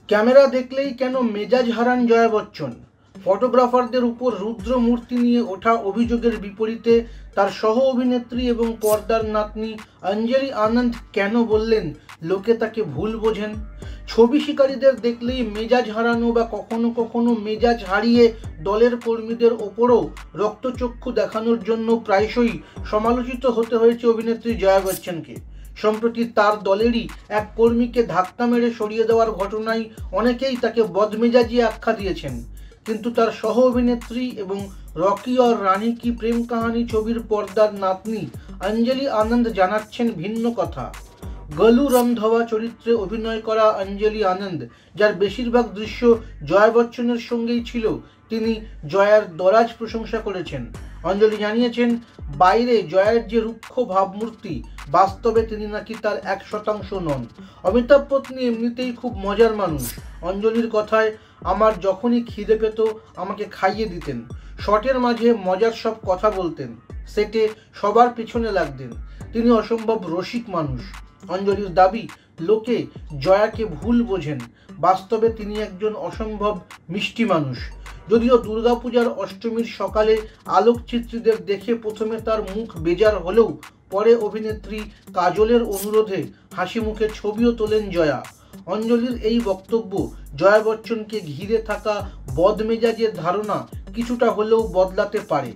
Camera দেখলেই কেন মেজাজ হারান জয়া বচ্চন? ফটোগ্রাফারদের উপর রুদ্র মূর্তি নিয়ে ওঠা অভিযোগের বিপরীতে তার সহ অভিনেত্রী এবং পর্দার নাতনি অঞ্জলি আনন্দ কেন বললেন লোকে তাকে ভুল বোঝেন? ছবি শিকারীদের দেখলেই মেজাজ হারানো বা কখনো কখনো মেজাজ হারিয়ে দলের কর্মীদের ওপরও রক্তচক্ষু দেখানোর জন্য প্রায়শই সমালোচিত হতে হয়েছে অভিনেত্রী জয়া বচ্চনকে। সম্প্রতি তার দলেরই এক কর্মীকে ধাক্কা মেরে সরিয়ে দেওয়ার ঘটনায় অনেকেই তাকে বদমেজাজি আখ্যা দিয়েছেন, কিন্তু তার সহ অভিনেত্রী এবং রকি और রানী কি প্রেম কাহানি ছবির পর্দার নাতনি অঞ্জলি আনন্দ জানাচ্ছেন ভিন্ন কথা। গলু রন্ধওয়া চরিত্রে অভিনয় করা অঞ্জলি আনন্দ, যার বেশিরভাগ দৃশ্য জয়া বচ্চনের সঙ্গেই ছিল, তিনি জয়ার দরাজ প্রশংসা করেছেন। অঞ্জলি জানিয়েছেন, বাইরে জয়ার যে রুক্ষ ভাবমূর্তি, বাস্তবে তিনি নাকি তার 1% নন। অমিতাভ পত্নী এমনিতেই খুব মজার মানুষ। অঞ্জলির কথায়, আমার যখনই খিদে পেত আমাকে খাইয়ে দিতেন, শটের মাঝে মজার সব কথা বলতেন, সেটে সবার পিছনে লাগতেন, তিনি অসম্ভব রসিক মানুষ। অঞ্জলির দাবি, লোকে জয়াকে ভুল বোঝেন, বাস্তবে তিনি একজন অসম্ভব মিষ্টি মানুষ। যদিও দুর্গাপূজার অষ্টমীর সকালে আলোকচিত্রীদের দেখে প্রথমে তার মুখ বেজার হলেও পরে অভিনেত্রী কাজলের অনুরোধে হাসি মুখে ছবিও তোলেন জয়া। অঞ্জলির এই বক্তব্য জয়া বচ্চনকে ঘিরে থাকা বদমেজাজের ধারণা কিছুটা হলেও বদলাতে পারে।